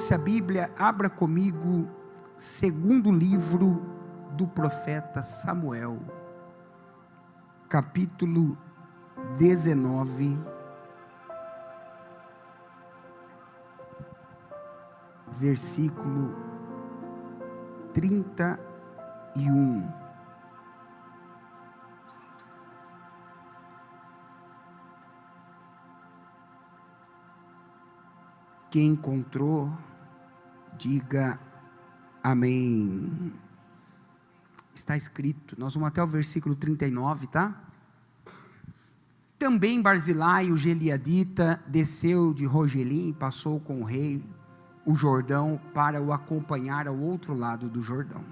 trouxe a Bíblia, abra comigo, segundo livro do profeta Samuel, capítulo 19, versículo 31. Quem encontrou, diga amém. Está escrito, nós vamos até o versículo 39, tá? Também Barzilai, o Gileadita, desceu de Rogelim e passou com o rei o Jordão para o acompanhar ao outro lado do Jordão.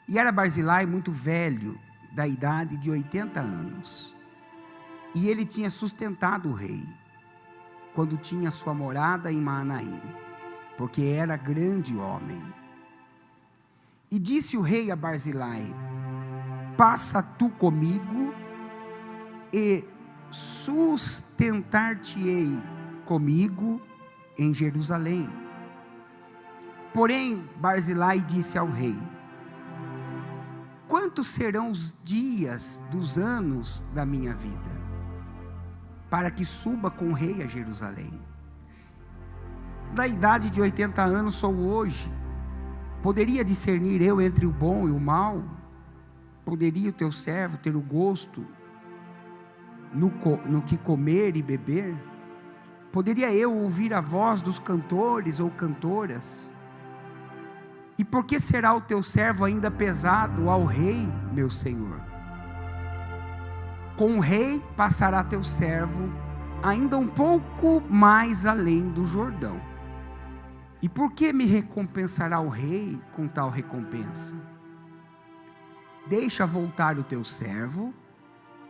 E era Barzilai muito velho, da idade de 80 anos. E ele tinha sustentado o rei, quando tinha sua morada em Maanaim, porque era grande homem. E disse o rei a Barzilai: passa tu comigo e sustentar-te-ei comigo em Jerusalém. Porém, Barzilai disse ao rei: quantos serão os dias dos anos da minha vida, para que suba com o rei a Jerusalém? Da idade de 80 anos sou hoje. Poderia discernir eu entre o bom e o mal? Poderia o teu servo ter o gosto no que comer e beber? Poderia eu ouvir a voz dos cantores ou cantoras? E por que será o teu servo ainda pesado ao rei, meu senhor? Com o rei passará teu servo ainda um pouco mais além do Jordão. E por que me recompensará o rei com tal recompensa? Deixa voltar o teu servo,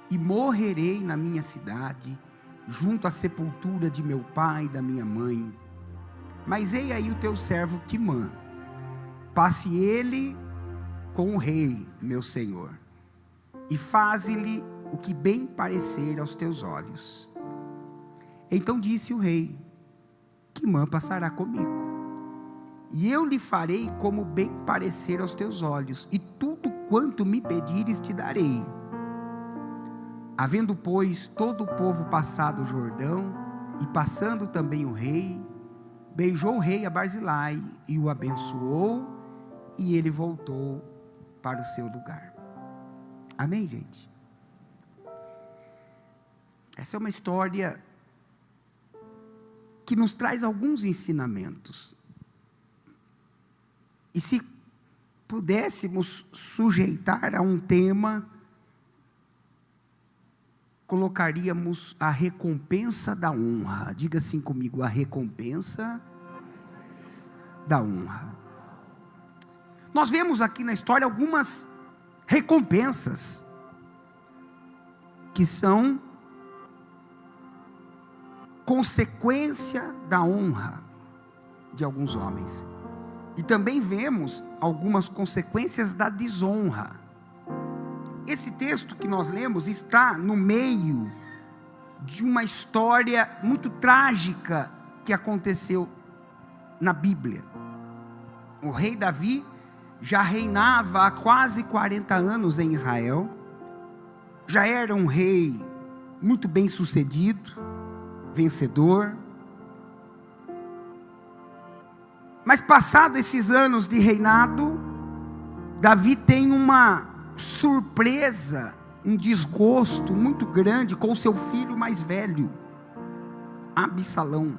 e morrerei na minha cidade, junto à sepultura de meu pai e da minha mãe. Mas ei aí o teu servo Quimã, passe ele com o rei, meu senhor, e faze-lhe o que bem parecer aos teus olhos. Então disse o rei: Quimã passará comigo, e eu lhe farei como bem parecer aos teus olhos, e tudo quanto me pedires te darei. Havendo, pois, todo o povo passado o Jordão, e passando também o rei, beijou o rei a Barzilai, e o abençoou, e ele voltou para o seu lugar. Amém, gente? Essa é uma história que nos traz alguns ensinamentos. E se pudéssemos sujeitar a um tema, colocaríamos a recompensa da honra. Diga assim comigo: a recompensa da honra. Nós vemos aqui na história algumas recompensas que são consequência da honra de alguns homens. E também vemos algumas consequências da desonra. Esse texto que nós lemos está no meio de uma história muito trágica que aconteceu na Bíblia. O rei Davi já reinava há quase 40 anos em Israel, já era um rei muito bem sucedido, vencedor. Mas passados esses anos de reinado, Davi tem uma surpresa, um desgosto muito grande com o seu filho mais velho, Absalão.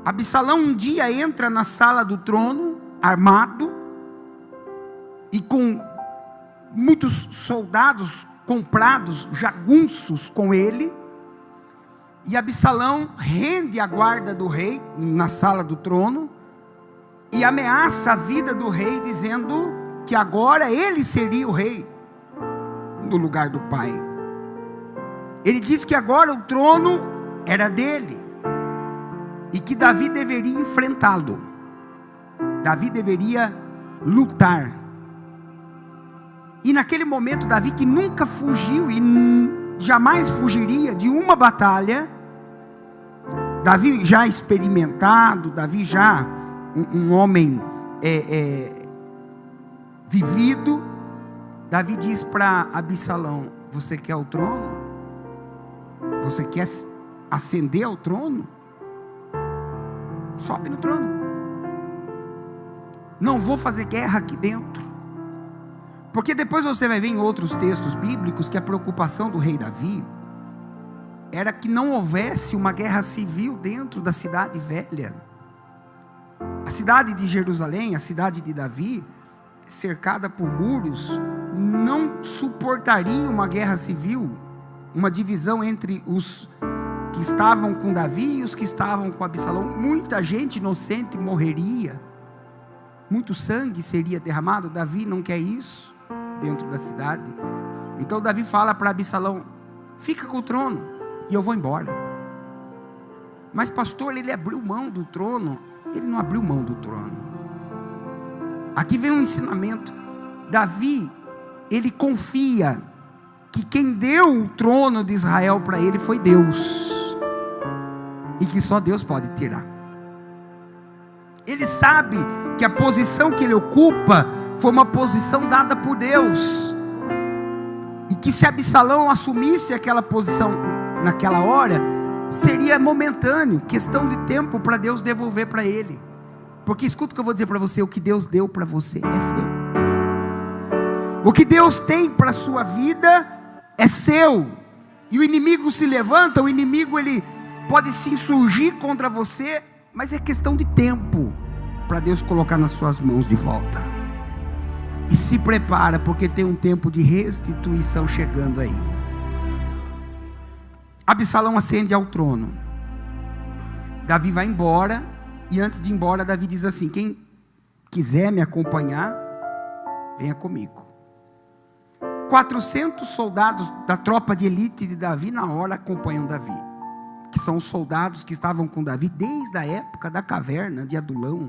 Absalão um dia entra na sala do trono, armado, e com muitos soldados comprados, jagunços com ele, e Absalão rende a guarda do rei na sala do trono, e ameaça a vida do rei, dizendo que agora ele seria o rei, no lugar do pai. Ele diz que agora o trono era dele, e que Davi deveria enfrentá-lo. Davi deveria lutar. E naquele momento, Davi, que nunca fugiu e jamais fugiria de uma batalha, Davi já experimentado, Davi já um homem vivido. Davi diz para Absalão: você quer o trono? Você quer ascender ao trono? Sobe no trono. Não vou fazer guerra aqui dentro. Porque depois você vai ver em outros textos bíblicos que a preocupação do rei Davi era que não houvesse uma guerra civil dentro da cidade velha. A cidade de Jerusalém, a cidade de Davi, cercada por muros, não suportaria uma guerra civil, uma divisão entre os que estavam com Davi e os que estavam com Absalão. Muita gente inocente morreria, muito sangue seria derramado. Davi não quer isso dentro da cidade. Então Davi fala para Absalão: fica com o trono e eu vou embora. Mas pastor, ele abriu mão do trono. Ele não abriu mão do trono. Aqui vem um ensinamento. Davi, ele confia que quem deu o trono de Israel para ele foi Deus, e que só Deus pode tirar. Ele sabe que a posição que ele ocupa foi uma posição dada por Deus, e que se Absalão assumisse aquela posição naquela hora, seria momentâneo, questão de tempo para Deus devolver para ele. Porque escuta o que eu vou dizer para você: o que Deus deu para você é seu. O que Deus tem para a sua vida é seu. E o inimigo se levanta, o inimigo ele pode se insurgir contra você, mas é questão de tempo para Deus colocar nas suas mãos de volta. E se prepara, porque tem um tempo de restituição chegando aí. Absalão ascende ao trono. Davi vai embora, e antes de ir embora, Davi diz assim: quem quiser me acompanhar, venha comigo. 400 soldados da tropa de elite de Davi na hora acompanham Davi, que são os soldados que estavam com Davi desde a época da caverna de Adulão.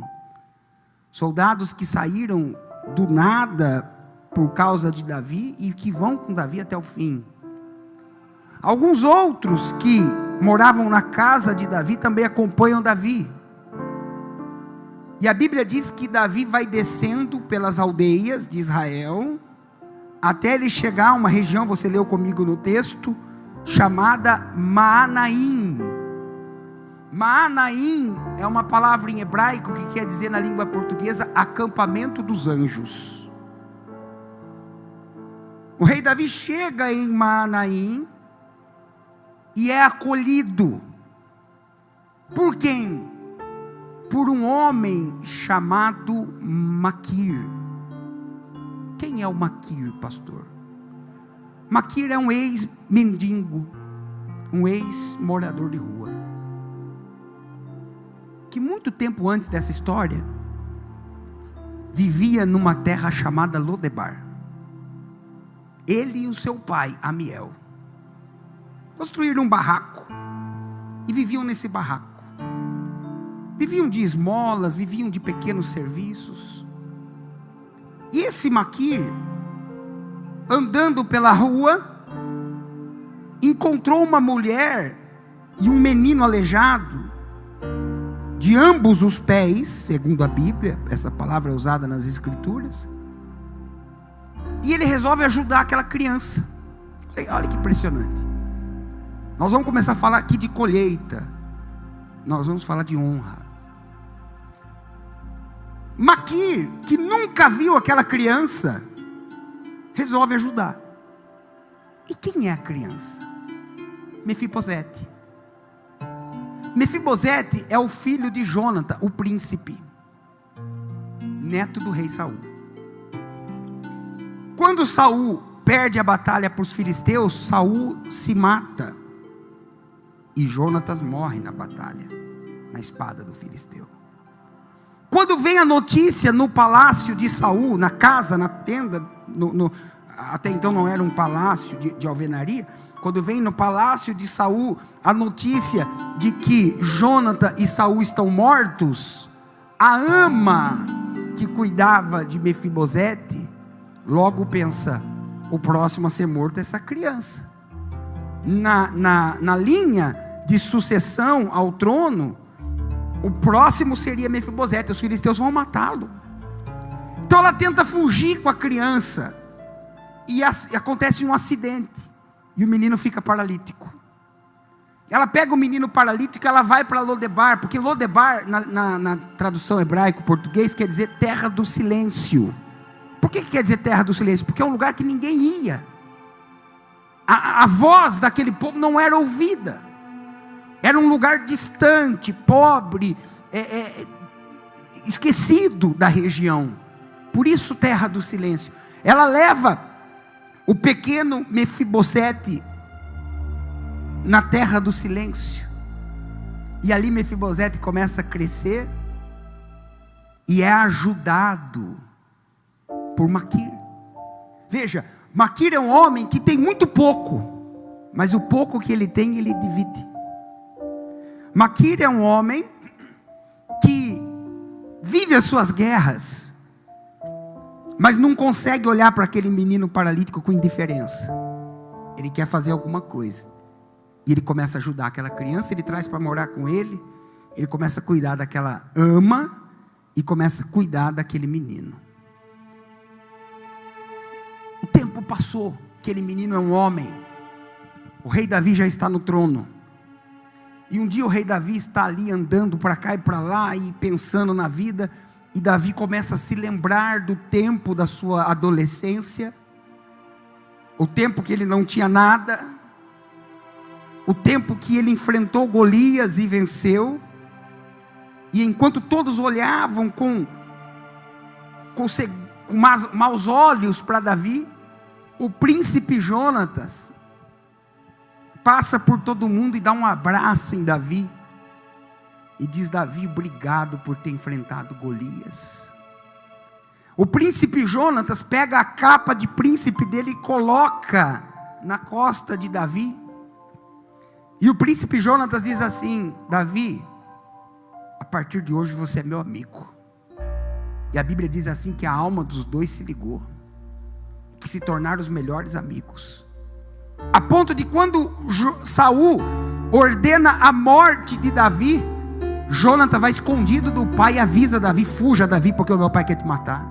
Soldados que saíram do nada por causa de Davi e que vão com Davi até o fim. Alguns outros que moravam na casa de Davi também acompanham Davi. E a Bíblia diz que Davi vai descendo pelas aldeias de Israel, até ele chegar a uma região, você leu comigo no texto, chamada Maanaim. Maanaim é uma palavra em hebraico que quer dizer na língua portuguesa acampamento dos anjos. O rei Davi chega em Maanaim e é acolhido. Por quem? Por um homem chamado Maquir. Quem é o Maquir, pastor? Maquir é um ex-mendigo, um ex-morador de rua, que muito tempo antes dessa história, vivia numa terra chamada Lodebar. Ele e o seu pai, Amiel, construíram um barraco, e viviam nesse barraco. Viviam de esmolas, viviam de pequenos serviços. E esse Maquir, andando pela rua, encontrou uma mulher e um menino aleijado, de ambos os pés, segundo a Bíblia, essa palavra é usada nas Escrituras. E ele resolve ajudar aquela criança. Olha que impressionante. Nós vamos começar a falar aqui de colheita, nós vamos falar de honra. Maquir, que nunca viu aquela criança, resolve ajudar. E quem é a criança? Mefibosete. Mefibosete é o filho de Jonatã, o príncipe, neto do rei Saul. Quando Saul perde a batalha para os filisteus, Saul se mata, e Jonatas morre na batalha, na espada do filisteu. Quando vem a notícia no palácio de Saul, na casa, na tenda, até então não era um palácio de alvenaria, quando vem no palácio de Saul a notícia de que Jonatã e Saul estão mortos, a ama que cuidava de Mefibosete logo pensa: o próximo a ser morto é essa criança. Na linha de sucessão ao trono, o próximo seria Mefibosete. Os filisteus vão matá-lo. Então ela tenta fugir com a criança, e acontece um acidente, e o menino fica paralítico. Ela pega o menino paralítico, ela vai para Lodebar, porque Lodebar, na tradução hebraico-português, quer dizer terra do silêncio. Por que quer dizer terra do silêncio? Porque é um lugar que ninguém ia. A voz daquele povo não era ouvida. Era um lugar distante, pobre, esquecido da região. Por isso terra do silêncio. Ela leva o pequeno Mefibosete na terra do silêncio, e ali Mefibosete começa a crescer, e é ajudado por Maquir. Veja, Maquir é um homem que tem muito pouco, mas o pouco que ele tem, ele divide. Maquir é um homem que vive as suas guerras, mas não consegue olhar para aquele menino paralítico com indiferença. Ele quer fazer alguma coisa. E ele começa a ajudar aquela criança, ele traz para morar com ele, ele começa a cuidar daquela ama, e começa a cuidar daquele menino. O tempo passou, aquele menino é um homem, o rei Davi já está no trono, e um dia o rei Davi está ali andando para cá e para lá, e pensando na vida, e Davi começa a se lembrar do tempo da sua adolescência, o tempo que ele não tinha nada, o tempo que ele enfrentou Golias e venceu, e enquanto todos olhavam com maus olhos para Davi, o príncipe Jonatas passa por todo mundo e dá um abraço em Davi, e diz: Davi, obrigado por ter enfrentado Golias. O príncipe Jonatas pega a capa de príncipe dele e coloca na costa de Davi, e o príncipe Jonatas diz assim: Davi, a partir de hoje você é meu amigo. E a Bíblia diz assim que a alma dos dois se ligou, que se tornaram os melhores amigos, a ponto de quando Saul ordena a morte de Davi, Jonatas vai escondido do pai e avisa Davi: fuja, Davi, porque o meu pai quer te matar.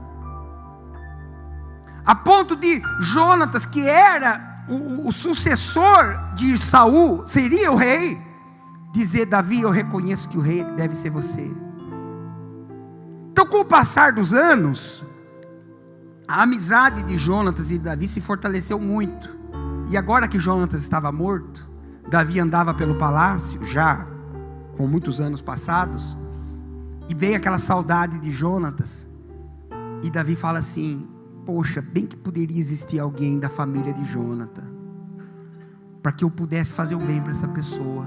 A ponto de Jonatas, que era o sucessor de Saul, seria o rei, dizer: Davi, eu reconheço que o rei deve ser você. Então, com o passar dos anos, a amizade de Jonatas e Davi se fortaleceu muito. E agora que Jonatas estava morto, Davi andava pelo palácio, já com muitos anos passados, e veio aquela saudade de Jonatas, e Davi fala assim: poxa, bem que poderia existir alguém da família de Jonatas, para que eu pudesse fazer o bem para essa pessoa,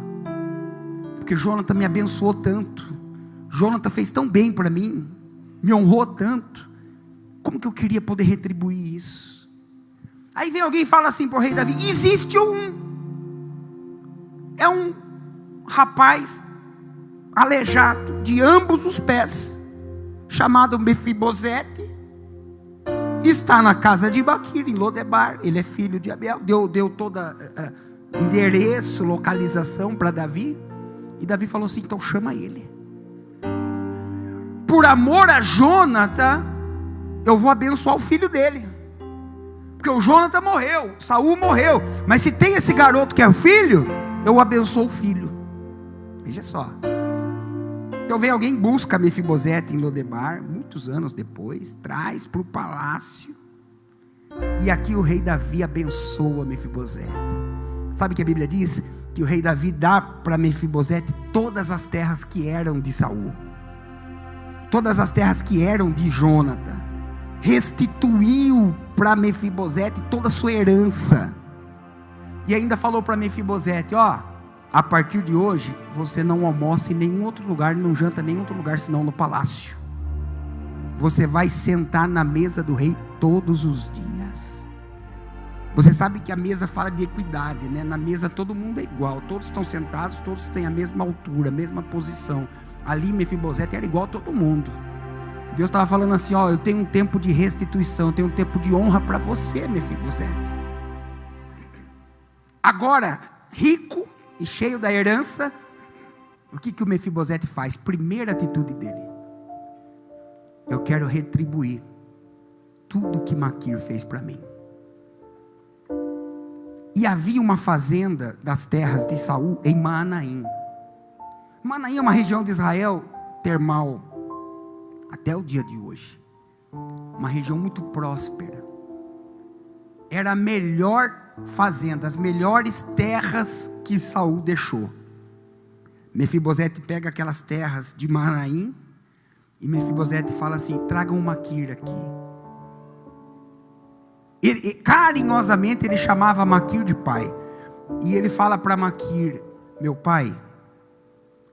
porque Jonatas me abençoou tanto, Jonatas fez tão bem para mim, me honrou tanto, como que eu queria poder retribuir isso? Aí vem alguém e fala assim para o rei Davi: existe é um rapaz aleijado de ambos os pés, chamado Mefibosete, está na casa de Maquir, em Lodebar. Ele é filho de Abiel. Deu toda endereço, localização para Davi. E Davi falou assim: então chama ele. Por amor a Jonatas, eu vou abençoar o filho dele, porque o Jonatas morreu, Saul morreu, mas se tem esse garoto que é o filho, eu abençoo o filho. Veja só. Então vem alguém, busca Mefibosete em Lodebar, muitos anos depois, traz para o palácio, e aqui o rei Davi abençoa Mefibosete. Sabe o que a Bíblia diz? Que o rei Davi dá para Mefibosete todas as terras que eram de Saul, todas as terras que eram de Jonatas, restituiu para Mefibosete toda a sua herança, e ainda falou para Mefibosete: ó, a partir de hoje, você não almoça em nenhum outro lugar, não janta em nenhum outro lugar, senão no palácio. Você vai sentar na mesa do rei todos os dias. Você sabe que a mesa fala de equidade, né? Na mesa todo mundo é igual, todos estão sentados, todos têm a mesma altura, a mesma posição. Ali Mefibosete era igual a todo mundo. Deus estava falando assim: ó, eu tenho um tempo de restituição, eu tenho um tempo de honra para você, Mefibosete. Agora, rico, e cheio da herança, o que o Mefibosete faz? Primeira atitude dele: eu quero retribuir tudo que Maquir fez para mim. E havia uma fazenda das terras de Saul em Maanaim. Maanaim é uma região de Israel termal, até o dia de hoje. Uma região muito próspera. Era a melhor fazenda, as melhores terras que Saul deixou. Mefibosete pega aquelas terras de Maanaim, e Mefibosete fala assim: tragam uma Maquir aqui. Carinhosamente ele chamava Maquir de pai. E ele fala para Maquir: meu pai,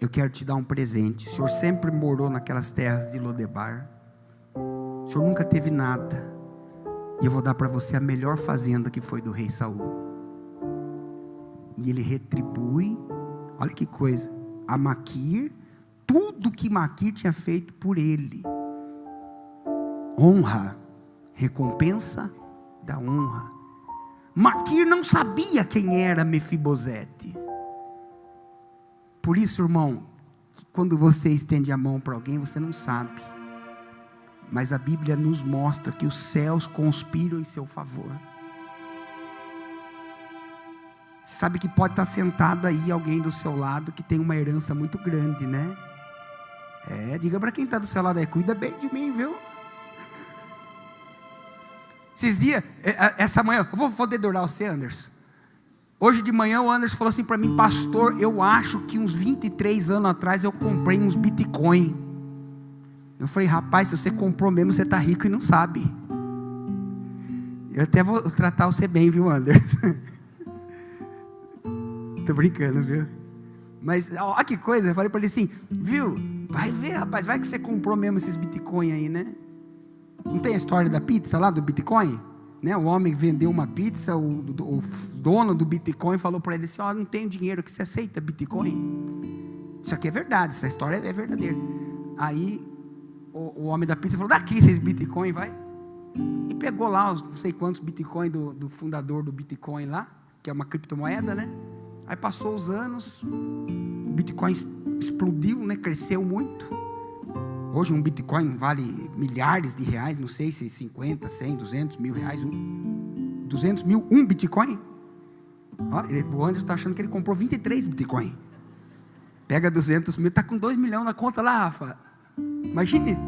eu quero te dar um presente. O senhor sempre morou naquelas terras de Lodebar. O senhor nunca teve nada. E eu vou dar para você a melhor fazenda que foi do rei Saul. E ele retribui, olha que coisa, a Maquir, tudo que Maquir tinha feito por ele. Honra, recompensa da honra. Maquir não sabia quem era Mefibosete. Por isso, irmão, que quando você estende a mão para alguém, você não sabe. Mas a Bíblia nos mostra que os céus conspiram em seu favor. Você sabe que pode estar sentado aí alguém do seu lado que tem uma herança muito grande, né? Diga para quem está do seu lado aí: cuida bem de mim, viu? Esses dias, essa manhã, eu vou dedurar você, Anderson. Hoje de manhã o Anderson falou assim para mim: pastor, eu acho que uns 23 anos atrás eu comprei uns Bitcoin. Eu falei: rapaz, se você comprou mesmo, você está rico e não sabe. Eu até vou tratar você bem, viu, Anderson? Tô brincando, viu? Mas, olha que coisa, eu falei para ele assim: viu, vai ver, rapaz, vai que você comprou mesmo esses Bitcoin aí, né? Não tem a história da pizza lá, do Bitcoin? Né? O homem vendeu uma pizza, o dono do Bitcoin falou para ele assim: não tenho dinheiro, que você aceita Bitcoin? Isso aqui é verdade, essa história é verdadeira. Aí o homem da pizza falou: daqui esses Bitcoin, vai. E pegou lá os não sei quantos Bitcoin do fundador do Bitcoin lá, que é uma criptomoeda, né? Aí passou os anos, o Bitcoin explodiu, né? Cresceu muito. Hoje um Bitcoin vale milhares de reais, não sei se 50, 100, 200 mil reais. 200 mil, um Bitcoin? O Anderson está achando que ele comprou 23 Bitcoin. Pega 200 mil, está com 2 milhões na conta lá, Rafa. Imagine.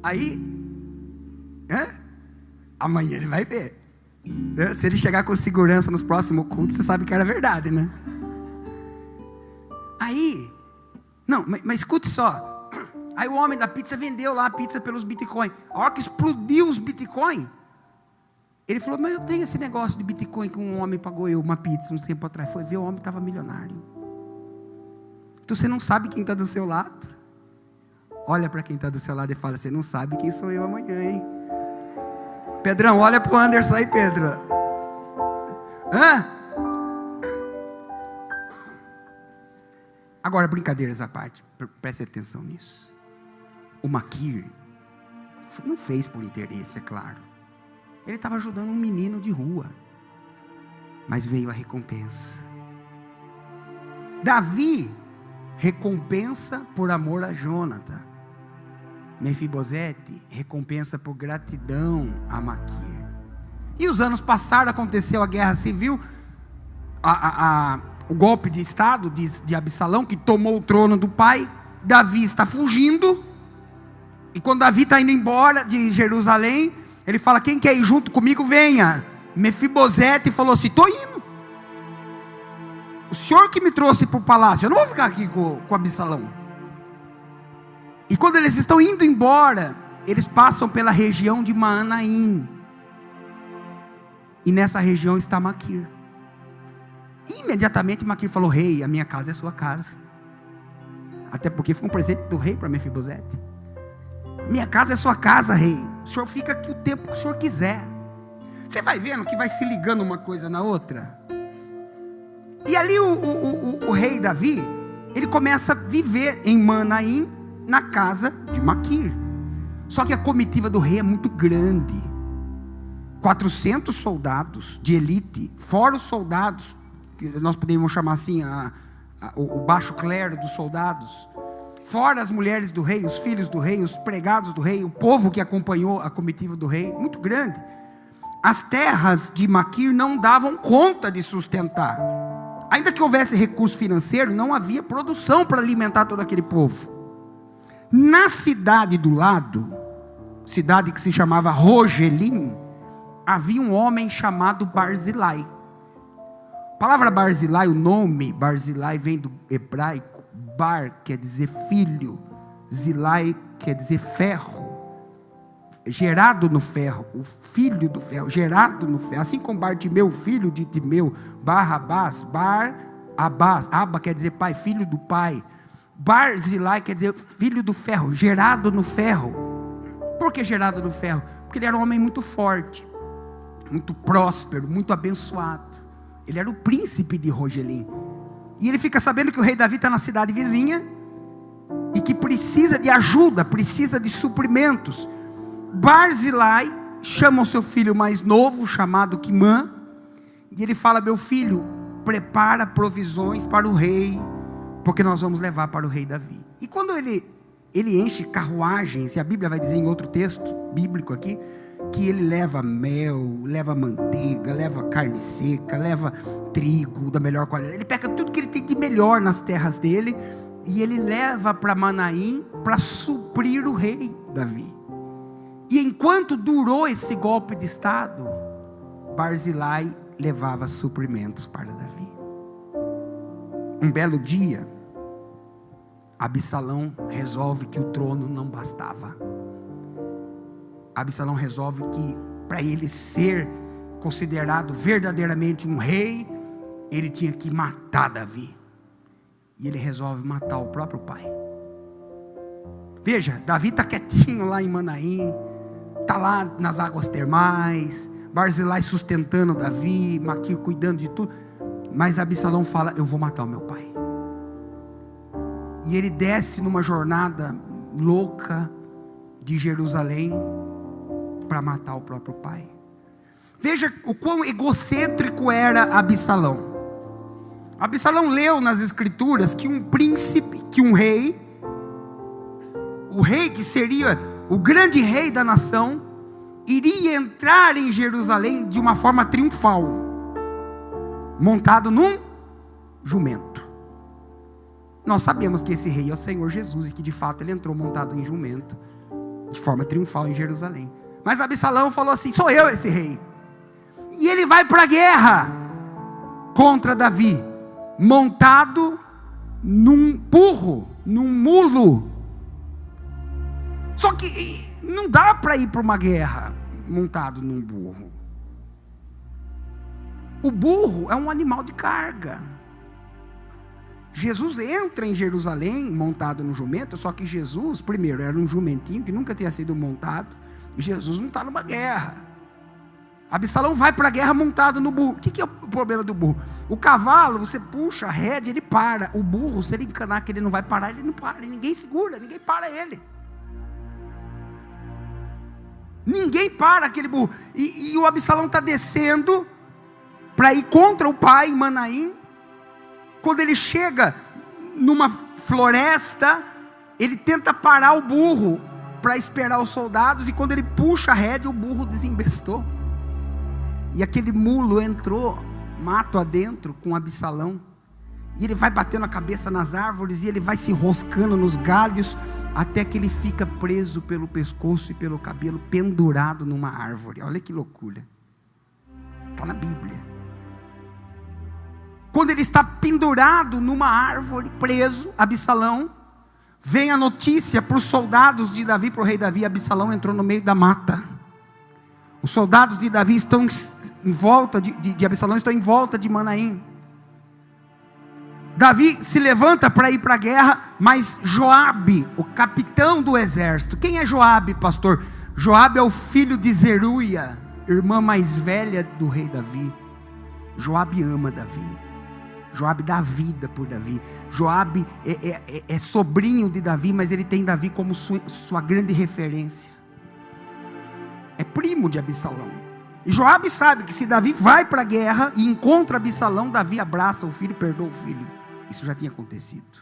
Aí, amanhã ele vai ver. Se ele chegar com segurança nos próximos cultos, você sabe que era verdade, né? Aí, não, mas escute só. Aí o homem da pizza vendeu lá a pizza pelos Bitcoin. A hora que explodiu os Bitcoin, ele falou: mas eu tenho esse negócio de Bitcoin que um homem pagou eu uma pizza uns tempo atrás. Foi ver, o homem estava milionário. Então você não sabe quem está do seu lado. Olha para quem está do seu lado e fala: você não sabe quem sou eu amanhã, hein? Pedrão, olha para o Anderson aí, Pedro. Agora, brincadeiras à parte, preste atenção nisso. O Maquir não fez por interesse, é claro. Ele estava ajudando um menino de rua. Mas veio a recompensa. Davi recompensa por amor a Jonathan. Mefibosete recompensa por gratidão a Maquir. E os anos passaram, aconteceu a guerra civil, o golpe de estado de Absalão, que tomou o trono do pai. Davi está fugindo, e quando Davi está indo embora de Jerusalém, ele fala: quem quer ir junto comigo, venha. Mefibosete falou assim: estou indo. O senhor que me trouxe para o palácio, eu não vou ficar aqui com Absalão. E quando eles estão indo embora, eles passam pela região de Maanaim. E nessa região está Maquir. Imediatamente Maquir falou: rei, a minha casa é a sua casa. Até porque foi um presente do rei para Mefibosete. Minha casa é a sua casa, rei. O senhor fica aqui o tempo que o senhor quiser. Você vai vendo que vai se ligando uma coisa na outra. E ali o rei Davi, ele começa a viver em Maanaim, na casa de Maquir. Só que a comitiva do rei é muito grande. 400 soldados de elite, fora os soldados que nós poderíamos chamar assim, o baixo clero dos soldados, fora as mulheres do rei, os filhos do rei, os pregados do rei, o povo que acompanhou a comitiva do rei, muito grande. As terras de Maquir não davam conta de sustentar. Ainda que houvesse recurso financeiro, não havia produção para alimentar todo aquele povo. Na cidade do lado, cidade que se chamava Rogelim, havia um homem chamado Barzilai. A palavra Barzilai, o nome Barzilai vem do hebraico. Bar quer dizer filho, Zilai quer dizer ferro, gerado no ferro, o filho do ferro, gerado no ferro. Assim como Bartimeu, filho de Timeu, Barrabás, Bar-Abás, Abba quer dizer pai, filho do pai. Barzilai quer dizer filho do ferro, gerado no ferro. Por que gerado no ferro? Porque ele era um homem muito forte, muito próspero, muito abençoado. Ele era o príncipe de Rogelim. E ele fica sabendo que o rei Davi está na cidade vizinha e que precisa de ajuda, precisa de suprimentos. Barzilai chama o seu filho mais novo, chamado Quimã, e ele fala: meu filho, prepara provisões para o rei, porque nós vamos levar para o rei Davi. E quando ele enche carruagens, e a Bíblia vai dizer em outro texto bíblico aqui, que ele leva mel, leva manteiga, leva carne seca, leva trigo da melhor qualidade. Ele pega tudo que ele tem de melhor nas terras dele e ele leva para Manaim para suprir o rei Davi. E enquanto durou esse golpe de estado, Barzilai levava suprimentos para Davi. Um belo dia, Absalão resolve que o trono não bastava. Absalão resolve que para ele ser considerado verdadeiramente um rei, ele tinha que matar Davi. E ele resolve matar o próprio pai. Veja, Davi está quietinho lá em Manaim, está lá nas águas termais, Barzilai sustentando Davi, Maquir cuidando de tudo. Mas Absalão fala: eu vou matar o meu pai. E ele desce numa jornada louca de Jerusalém para matar o próprio pai. Veja o quão egocêntrico era Absalão. Absalão leu nas escrituras que um príncipe, que um rei, o rei que seria o grande rei da nação, iria entrar em Jerusalém de uma forma triunfal, montado num jumento. Nós sabemos que esse rei é o Senhor Jesus e que de fato ele entrou montado em jumento de forma triunfal em Jerusalém. Mas Absalão falou assim: sou eu esse rei. E ele vai para a guerra contra Davi, montado num burro, num mulo. Só que não dá para ir para uma guerra montado num burro. O burro é um animal de carga. Jesus entra em Jerusalém montado no jumento, só que Jesus, primeiro, era um jumentinho que nunca tinha sido montado. Jesus não está numa guerra. Absalão vai para a guerra montado no burro. O que é o problema do burro? O cavalo, você puxa a rédea, ele para. O burro, se ele encanar que ele não vai parar, ele não para. Ninguém segura, ninguém para ele. Ninguém para aquele burro. E o Absalão está descendo para ir contra o pai em Manaim. Quando ele chega numa floresta, ele tenta parar o burro para esperar os soldados, e quando ele puxa a rédea, o burro desembestou. E aquele mulo entrou mato adentro com Absalão. E ele vai batendo a cabeça nas árvores, e ele vai se enroscando nos galhos, até que ele fica preso pelo pescoço e pelo cabelo, pendurado numa árvore. Olha que loucura. Está na Bíblia. Quando ele está pendurado numa árvore, preso, Absalão, vem a notícia para os soldados de Davi, para o rei Davi: Absalão entrou no meio da mata. Os soldados de Davi estão em volta de Absalão, estão em volta de Manaim. Davi se levanta para ir para a guerra, mas Joabe, o capitão do exército. Quem é Joabe, pastor? Joabe é o filho de Zeruia, irmã mais velha do rei Davi. Joabe ama Davi. Joabe dá vida por Davi. Joabe é sobrinho de Davi, mas ele tem Davi como sua grande referência. É primo de Absalão. E Joabe sabe que se Davi vai para a guerra e encontra Absalão, Davi abraça o filho e perdoa o filho. Isso já tinha acontecido.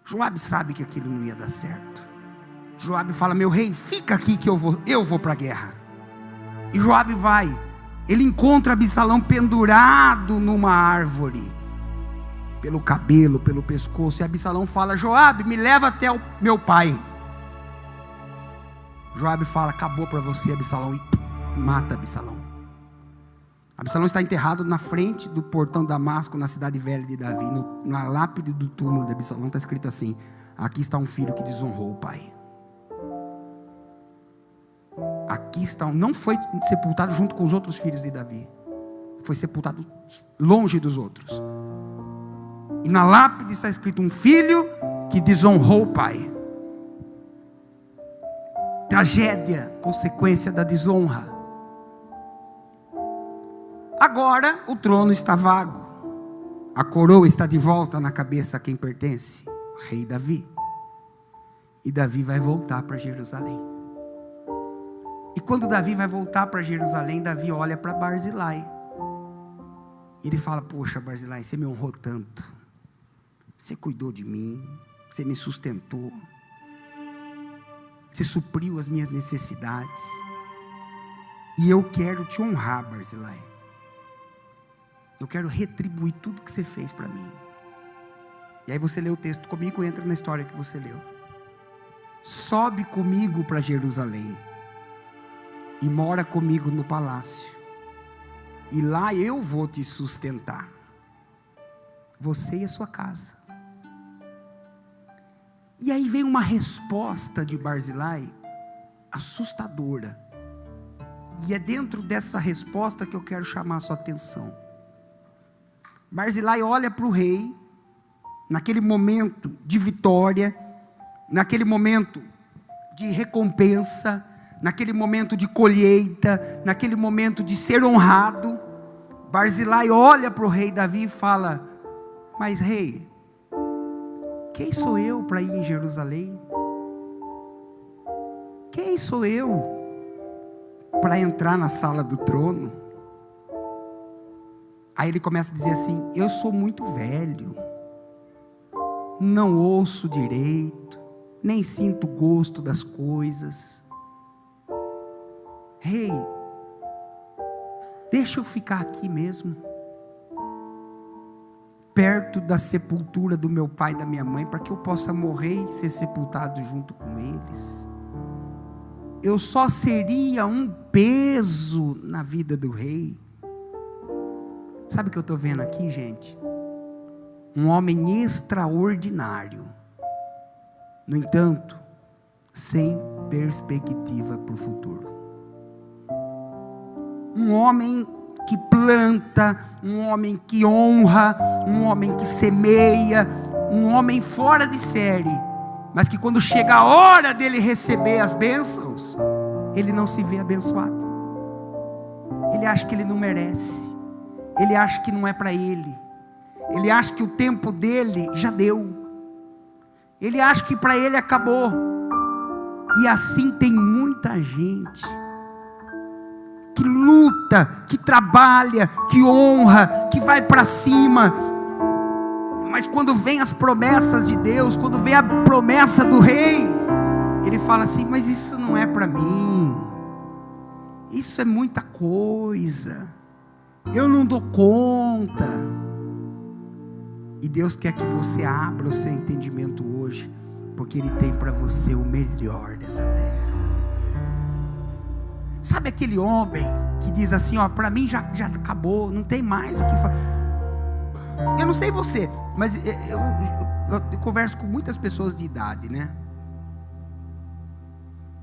Joabe sabe que aquilo não ia dar certo. Joabe fala: meu rei, fica aqui que eu vou para a guerra. E Joabe vai. Ele encontra Absalão pendurado numa árvore, pelo cabelo, pelo pescoço. E Absalão fala: Joabe, me leva até o meu pai. Joabe fala: acabou para você, Absalão, e mata Absalão. Absalão está enterrado na frente do portão de Damasco, na cidade velha de Davi. Na lápide do túmulo de Absalão está escrito assim: aqui está um filho que desonrou o pai. Aqui está, não foi sepultado junto com os outros filhos de Davi, foi sepultado longe dos outros. E na lápide está escrito: um filho que desonrou o pai. Tragédia, consequência da desonra. Agora o trono está vago, a coroa está de volta na cabeça a quem pertence, o rei Davi. E Davi vai voltar para Jerusalém. E quando Davi vai voltar para Jerusalém, Davi olha para Barzilai. E ele fala: poxa, Barzilai, você me honrou tanto, você cuidou de mim, você me sustentou, você supriu as minhas necessidades, e eu quero te honrar, Barzilai. Eu quero retribuir tudo que você fez para mim. E aí você lê o texto comigo, entra na história que você leu. Sobe comigo para Jerusalém e mora comigo no palácio, e lá eu vou te sustentar, você e a sua casa. E aí vem uma resposta de Barzilai assustadora, e é dentro dessa resposta que eu quero chamar a sua atenção. Barzilai olha para o rei, naquele momento de vitória, naquele momento de recompensa, naquele momento de colheita, naquele momento de ser honrado. Barzilai olha para o rei Davi e fala: mas rei, quem sou eu para ir em Jerusalém? Quem sou eu para entrar na sala do trono? Aí ele começa a dizer assim: eu sou muito velho, não ouço direito, nem sinto gosto das coisas. Rei, deixa eu ficar aqui mesmo, perto da sepultura do meu pai e da minha mãe, para que eu possa morrer e ser sepultado junto com eles. Eu só seria um peso na vida do rei. Sabe o que eu estou vendo aqui, gente? Um homem extraordinário, no entanto, sem perspectiva para o futuro. Um homem que planta, um homem que honra, um homem que semeia, um homem fora de série, mas que quando chega a hora dele receber as bênçãos, ele não se vê abençoado. Ele acha que ele não merece, ele acha que não é para ele, ele acha que o tempo dele já deu, ele acha que para ele acabou. E assim tem muita gente que luta, que trabalha, que honra, que vai para cima, mas quando vem as promessas de Deus, quando vem a promessa do rei, ele fala assim: mas isso não é para mim, isso é muita coisa, eu não dou conta. E Deus quer que você abra o seu entendimento hoje, porque Ele tem para você o melhor dessa terra. Sabe aquele homem que diz assim: ó, para mim já acabou, não tem mais o que fazer. Eu não sei você, mas eu converso com muitas pessoas de idade, né?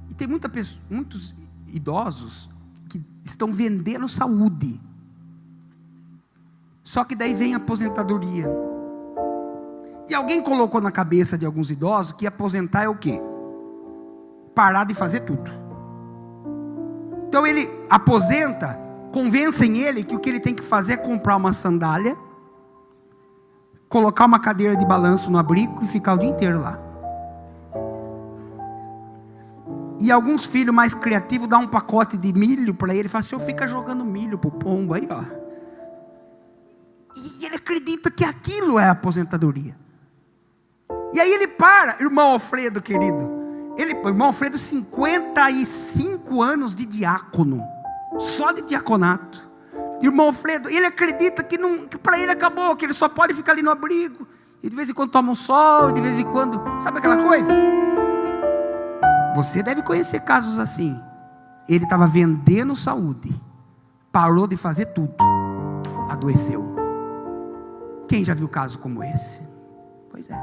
E tem muitos idosos que estão vendendo saúde. Só que daí vem a aposentadoria. E alguém colocou na cabeça de alguns idosos que aposentar é o quê? Parar de fazer tudo. Então ele aposenta, convencem ele que o que ele tem que fazer é comprar uma sandália, colocar uma cadeira de balanço no abrigo e ficar o dia inteiro lá. E alguns filhos mais criativos dão um pacote de milho para ele e falam: o senhor fica jogando milho pro pombo aí, ó. E ele acredita que aquilo é a aposentadoria. E aí ele para, irmão Alfredo querido. Irmão Alfredo, 55 anos de diácono, só de diaconato. Irmão Alfredo, ele acredita que para ele acabou, que ele só pode ficar ali no abrigo. E de vez em quando toma um sol, de vez em quando, sabe aquela coisa? Você deve conhecer casos assim. Ele estava vendendo saúde, parou de fazer tudo, adoeceu. Quem já viu caso como esse? Pois é.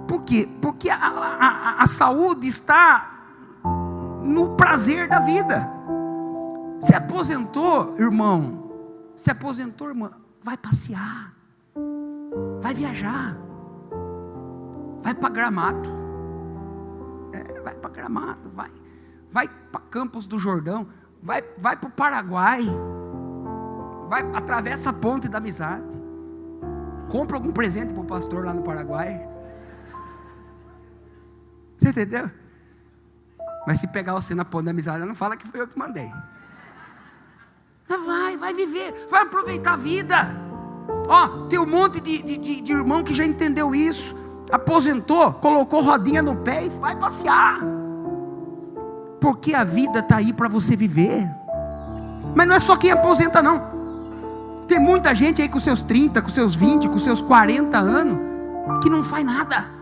Por quê? Porque a saúde está no prazer da vida. Se aposentou, irmão, vai passear, vai viajar, vai para Gramado, vai para Gramado, vai para Campos do Jordão, vai para o Paraguai, atravessa a ponte da amizade, compra algum presente para o pastor lá no Paraguai. Você entendeu? Mas se pegar você na ponte da amizade, não fala que foi eu que mandei. Vai viver, vai aproveitar a vida. Tem um monte de irmão que já entendeu isso. Aposentou, colocou rodinha no pé e vai passear. Porque a vida está aí para você viver. Mas não é só quem aposenta não. Tem muita gente aí com seus 30, com seus 20, com seus 40 anos que não faz nada.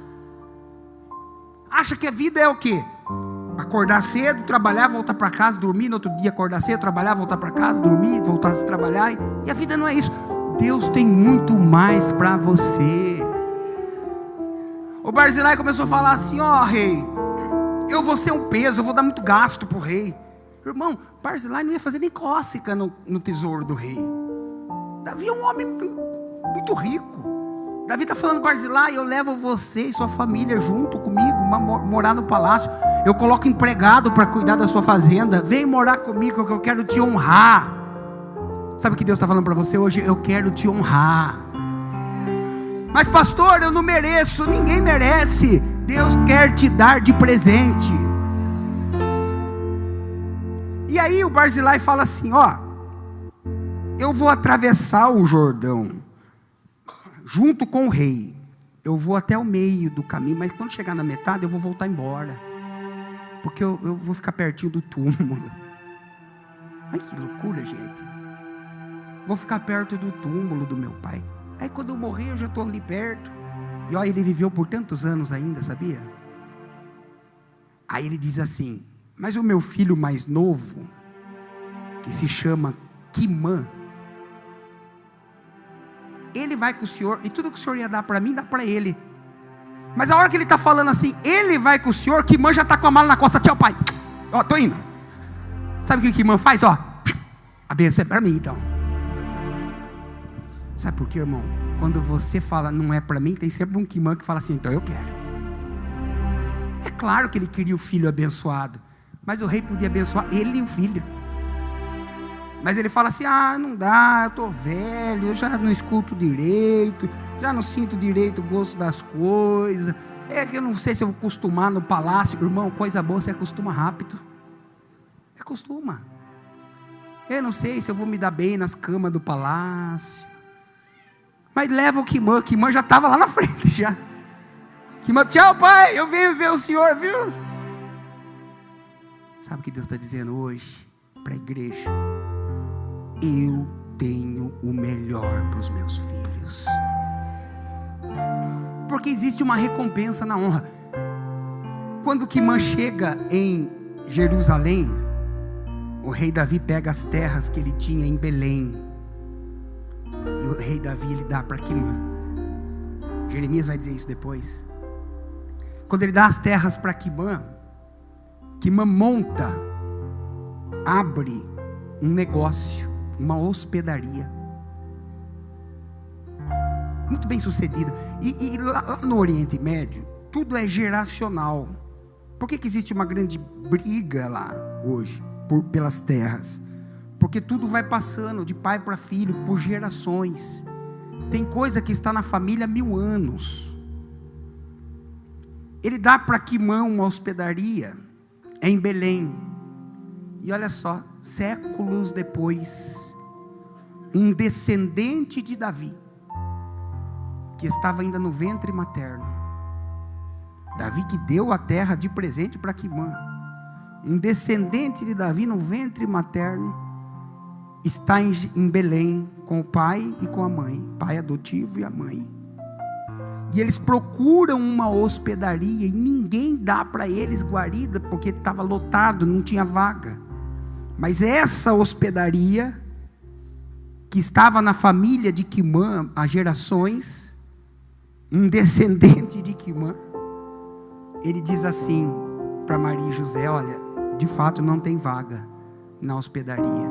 Acha que a vida é o quê? Acordar cedo, trabalhar, voltar para casa, dormir, no outro dia acordar cedo, trabalhar, voltar para casa, dormir, voltar a trabalhar. E a vida não é isso. Deus tem muito mais para você. O Barzilai começou a falar assim: rei, eu vou ser um peso, eu vou dar muito gasto para o rei. Irmão, Barzilai não ia fazer nem cócega no tesouro do rei. Davi é um homem muito rico. Davi está falando: Barzilai, eu levo você e sua família junto comigo, morar no palácio. Eu coloco empregado para cuidar da sua fazenda. Vem morar comigo que eu quero te honrar. Sabe o que Deus está falando para você hoje? Eu quero te honrar. Mas pastor, eu não mereço. Ninguém merece. Deus quer te dar de presente. E aí o Barzilai fala assim: eu vou atravessar o Jordão junto com o rei. Eu vou até o meio do caminho, mas quando chegar na metade eu vou voltar embora, porque eu vou ficar pertinho do túmulo. Ai, que loucura, gente. Vou ficar perto do túmulo do meu pai. Aí quando eu morrer eu já estou ali perto. E ele viveu por tantos anos ainda, sabia? Aí ele diz assim: mas o meu filho mais novo, que se chama Quimã, ele vai com o senhor, e tudo que o senhor ia dar para mim, dá para ele. Mas a hora que ele está falando assim, ele vai com o senhor, Quimã já está com a mala na costa. Tchau, pai, tô indo. Sabe o que Quimã faz? A bênção é para mim, então. Sabe por quê, irmão? Quando você fala não é para mim, tem sempre um Quimã que fala assim: então eu quero. É claro que ele queria o filho abençoado, mas o rei podia abençoar ele e o filho. Mas ele fala assim: não dá, eu estou velho, eu já não escuto direito, já não sinto direito o gosto das coisas. É que eu não sei se eu vou acostumar no palácio. Irmão, coisa boa você acostuma rápido. Acostuma. Eu não sei se eu vou me dar bem nas camas do palácio. Mas leva o Quimã já estava lá na frente já. Quimã: tchau, pai, eu venho ver o senhor, viu? Sabe o que Deus está dizendo hoje para a igreja? Eu tenho o melhor para os meus filhos. Porque existe uma recompensa na honra. Quando Quimã chega em Jerusalém, o rei Davi pega as terras que ele tinha em Belém, e o rei Davi ele dá para Quimã. Jeremias vai dizer isso depois. Quando ele dá as terras para Quimã, Quimã monta, abre um negócio, uma hospedaria muito bem sucedida. E lá no Oriente Médio tudo é geracional. Por que existe uma grande briga lá hoje pelas terras? Porque tudo vai passando de pai para filho por gerações. Tem coisa que está na família há 1000 anos. Ele dá para Quimã uma hospedaria. em Belém. E olha só, séculos depois, um descendente de Davi, que estava ainda no ventre materno, Davi que deu a terra de presente para Quimã, um descendente de Davi no ventre materno, está em Belém com o pai e com a mãe, pai adotivo e a mãe. E eles procuram uma hospedaria e ninguém dá para eles guarida, porque estava lotado, não tinha vaga. Mas essa hospedaria, que estava na família de Quimã há gerações, um descendente de Quimã, ele diz assim para Maria e José: olha, de fato não tem vaga na hospedaria,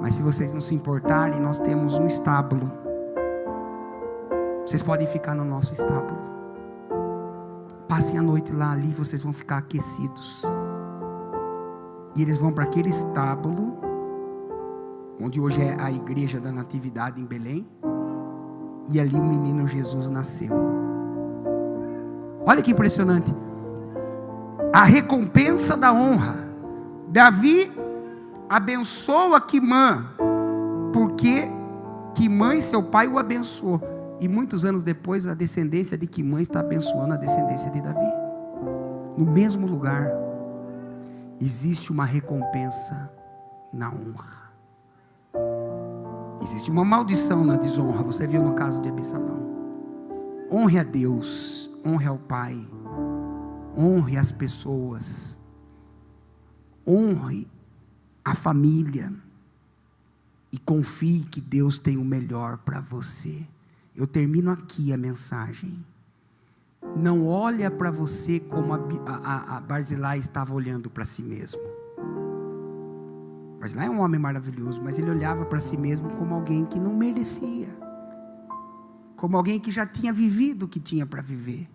mas se vocês não se importarem, nós temos um estábulo, vocês podem ficar no nosso estábulo, passem a noite lá, ali vocês vão ficar aquecidos. E eles vão para aquele estábulo, onde hoje é a igreja da Natividade em Belém, e ali o menino Jesus nasceu. Olha que impressionante, a recompensa da honra. Davi abençoa Quimã, porque Quimã e seu pai o abençoou. E muitos anos depois, a descendência de Quimã está abençoando a descendência de Davi. No mesmo lugar, existe uma recompensa na honra. Existe uma maldição na desonra. Você viu no caso de Absalão. Honre a Deus, honre ao Pai, honre as pessoas, honre a família e confie que Deus tem o melhor para você. Eu termino aqui a mensagem. Não olha para você como a Barzilai estava olhando para si mesmo. Barzilai é um homem maravilhoso, mas ele olhava para si mesmo como alguém que não merecia, como alguém que já tinha vivido o que tinha para viver,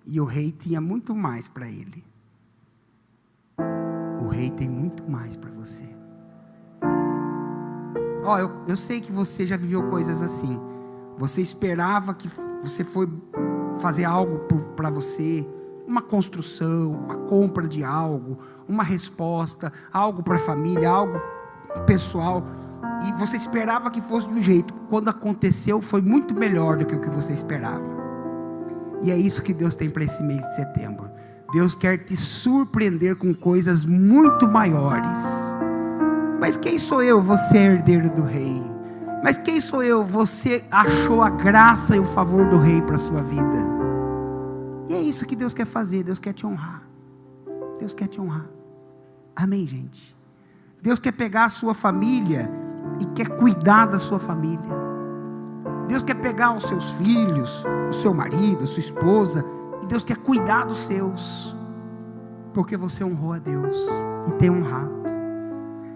e o rei tinha muito mais para ele. O rei tem muito mais para você. Eu sei que você já viveu coisas assim. Você esperava que você foi fazer algo para você, uma construção, uma compra de algo, uma resposta, algo para a família, algo pessoal, e você esperava que fosse do jeito. Quando aconteceu, foi muito melhor do que o que você esperava. E é isso que Deus tem para esse mês de setembro. Deus quer te surpreender com coisas muito maiores. Mas quem sou eu? Você é herdeiro do rei. Mas quem sou eu? Você achou a graça e o favor do rei para a sua vida. E é isso que Deus quer fazer. Deus quer te honrar. Deus quer te honrar. Amém, gente? Deus quer pegar a sua família e quer cuidar da sua família. Deus quer pegar os seus filhos, o seu marido, a sua esposa, e Deus quer cuidar dos seus, porque você honrou a Deus e tem honrado.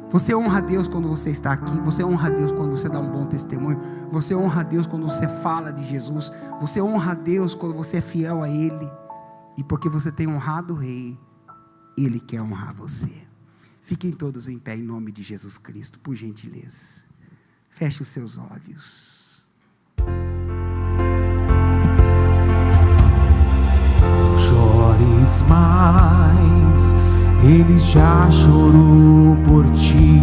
Você honra a Deus quando você está aqui. Você honra a Deus quando você dá um bom testemunho. Você honra a Deus quando você fala de Jesus. Você honra a Deus quando você é fiel a Ele. E porque você tem honrado o Rei, Ele quer honrar você. Fiquem todos em pé em nome de Jesus Cristo, por gentileza. Feche os seus olhos. Chores mais, Ele já chorou por ti.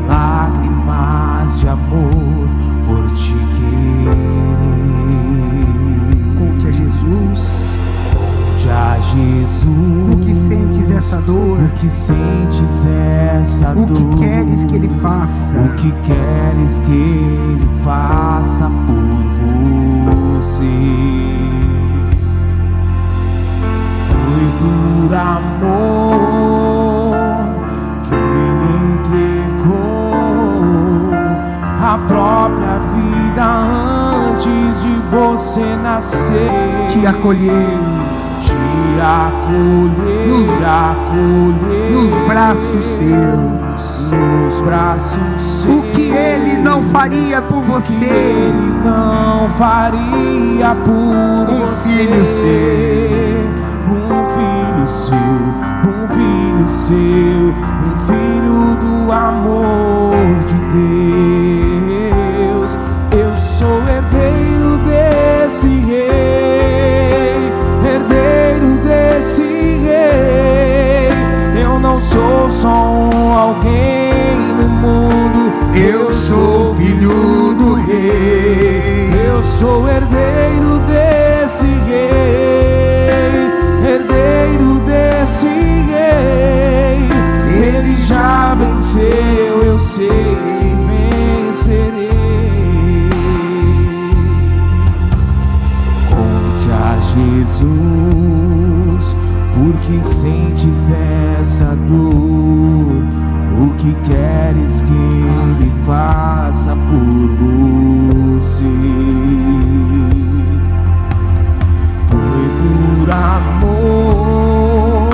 Lágrimas de amor por te querer. Conte a Jesus. Conte a Jesus. O que sentes essa dor? O que sentes essa dor? O que queres que Ele faça? O que queres que Ele faça por você? Por amor que Ele entregou a própria vida antes de você nascer. Te acolher, te acolher, nos braços seus, nos braços seus. O que Ele não faria por você? Ele não faria por você. Filho seu. Um filho seu, um filho seu, um filho do amor de Deus. Eu sou herdeiro desse rei, herdeiro desse rei. sou herdeiro desse rei, herdeiro desse rei. Ele já venceu, eu sei que vencerei. Conte a Jesus, porque sentes essa dor. O que queres que Ele faça por você? Foi por amor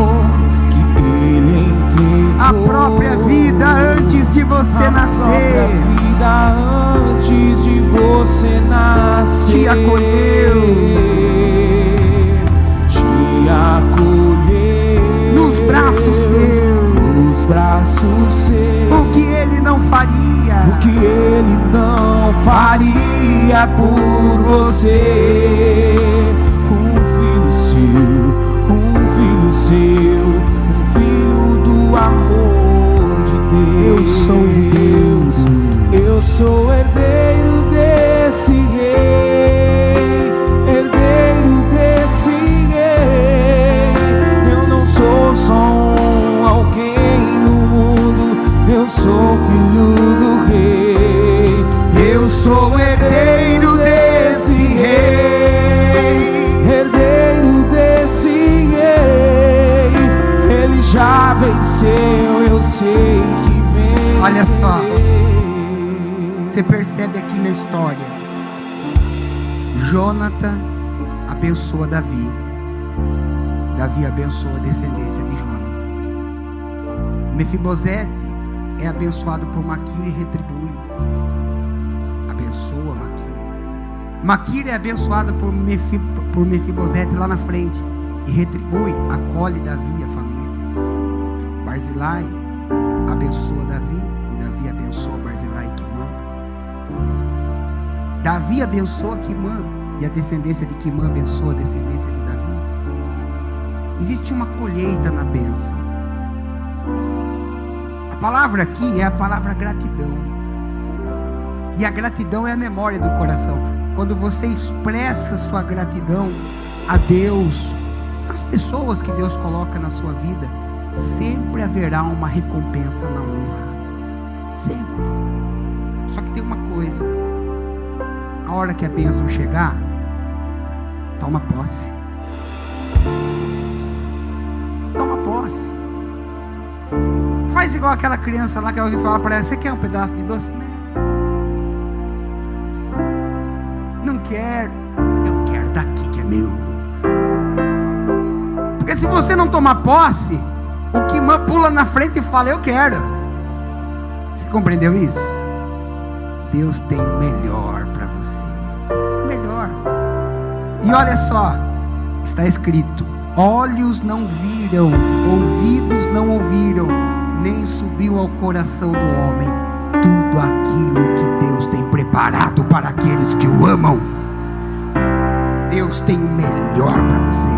que Ele entregou a própria vida antes de você nascer. A própria vida antes de você nascer. Te acolheu. Te acolheu nos braços seus. Nos braços seus. O que Ele não faria? O que Ele não faria por você? Um filho seu, um filho seu, um filho do amor de Deus. Eu sou Deus. Eu sou herdeiro desse rei, herdeiro desse rei. Eu não sou só alguém no mundo, eu sou filho do rei. Eu sou herdeiro desse rei, herdeiro desse rei. Ele já venceu, eu sei que venceu. Olha só, você percebe aqui na história, Jonathan abençoa Davi, Davi abençoa a descendência de Jonathan. Mefibosete é abençoado por Maquir e retribui, abençoa Maquir. Maquir é abençoado por Mefibosete lá na frente e retribui, acolhe Davi e a família. Barzilai abençoa Davi e Davi abençoa Barzilai e Quimã. Davi abençoa Quimã e a descendência de Quimã abençoa a descendência de Davi. Existe uma colheita na bênção. A palavra aqui é a palavra gratidão. E a gratidão é a memória do coração. Quando você expressa sua gratidão a Deus, as pessoas que Deus coloca na sua vida, sempre haverá uma recompensa na honra. Sempre. Só que tem uma coisa: a hora que a bênção chegar, toma posse. Toma posse. Faz igual aquela criança lá que alguém fala para ela: você quer um pedaço de doce? Não quero. Eu quero daqui que é meu. Porque se você não tomar posse, o Quimã pula na frente e fala: eu quero. Você compreendeu isso? Deus tem o melhor para você. O melhor. E olha só, está escrito: olhos não viram, ouvidos não ouviram, nem subiu ao coração do homem tudo aquilo que Deus tem preparado para aqueles que o amam. Deus tem o melhor para você.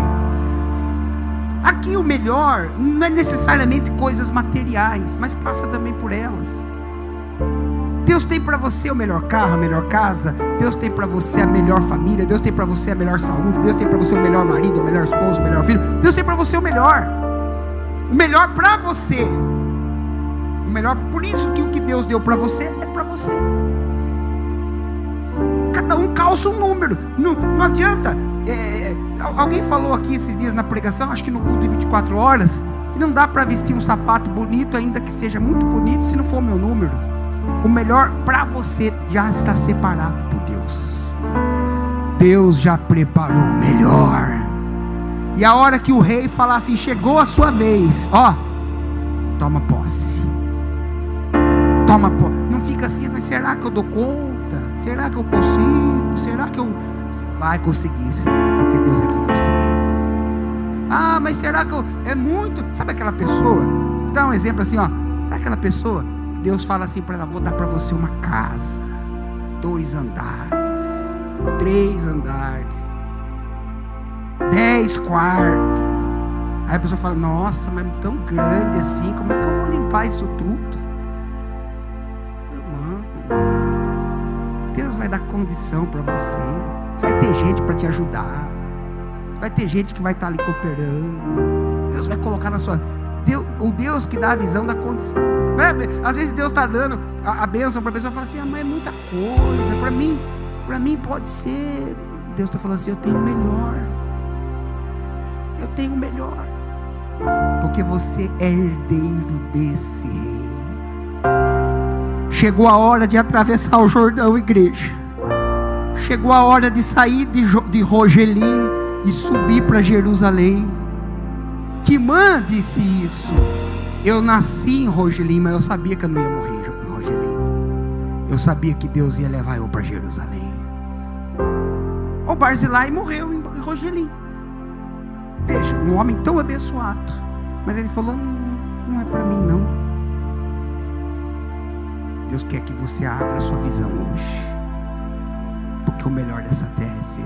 Aqui o melhor não é necessariamente coisas materiais, mas passa também por elas. Deus tem para você o melhor carro, a melhor casa. Deus tem para você a melhor família. Deus tem para você a melhor saúde. Deus tem para você o melhor marido, o melhor esposo, o melhor filho. Deus tem para você o melhor para você. O melhor. Por isso que o que Deus deu para você é para você. Cada um calça um número. Não adianta. Alguém falou aqui esses dias na pregação, acho que no culto de 24 horas, que não dá para vestir um sapato bonito, ainda que seja muito bonito, se não for o meu número. O melhor para você já está separado por Deus. Deus já preparou o melhor. E a hora que o rei falar assim: chegou a sua vez, ó, toma posse. Toma posse. Não fica assim: mas será que eu dou conta? Será que eu consigo? Será que eu... Vai conseguir sim, porque Deus é com você. Ah, mas será que eu... É muito... Sabe aquela pessoa? Vou dar um exemplo assim, ó. Sabe aquela pessoa? Deus fala assim para ela: vou dar para você uma casa, 2 andares, 3 andares, 10 quartos. Aí a pessoa fala: nossa, mas tão grande assim, como é que eu vou limpar isso tudo? Irmão, Deus vai vai dar condição para você. Você vai ter gente para te ajudar. Você vai ter gente que vai estar ali cooperando. Deus vai colocar na sua... o Deus que dá a visão da condição. Às vezes Deus está dando a bênção para a pessoa e fala assim: mas é muita coisa, para mim pode ser. Deus está falando assim: eu tenho o melhor. Eu tenho o melhor. Porque você é herdeiro desse rei. Chegou a hora de atravessar o Jordão, igreja. Chegou a hora de sair de Rogelim e subir para Jerusalém. Quimã disse isso. Eu nasci em Rogelim, mas eu sabia que eu não ia morrer em Rogelim. Eu sabia que Deus ia levar eu para Jerusalém. O Barzilai morreu em Rogelim. Veja, um homem tão abençoado, mas ele falou: não é para mim não. Deus quer que você abra a sua visão hoje, porque o melhor dessa terra é seu.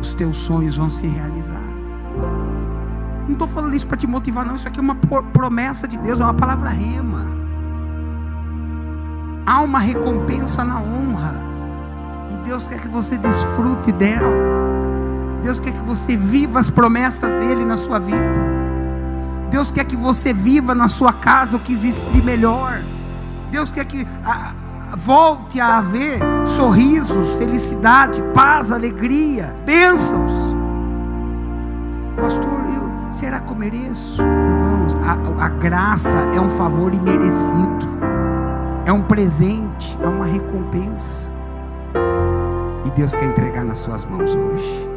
Os teus sonhos vão se realizar. Não estou falando isso para te motivar não. Isso aqui é uma promessa de Deus, é uma palavra rema. Há uma recompensa na honra, e Deus quer que você desfrute dela. Deus quer que você viva as promessas dele na sua vida. Deus quer que você viva na sua casa o que existe de melhor. Deus quer que volte a haver sorrisos, felicidade, paz, alegria, bênçãos. Pastor, será que eu mereço? Irmãos, a graça é um favor imerecido, é um presente, é uma recompensa, e Deus quer entregar nas suas mãos hoje.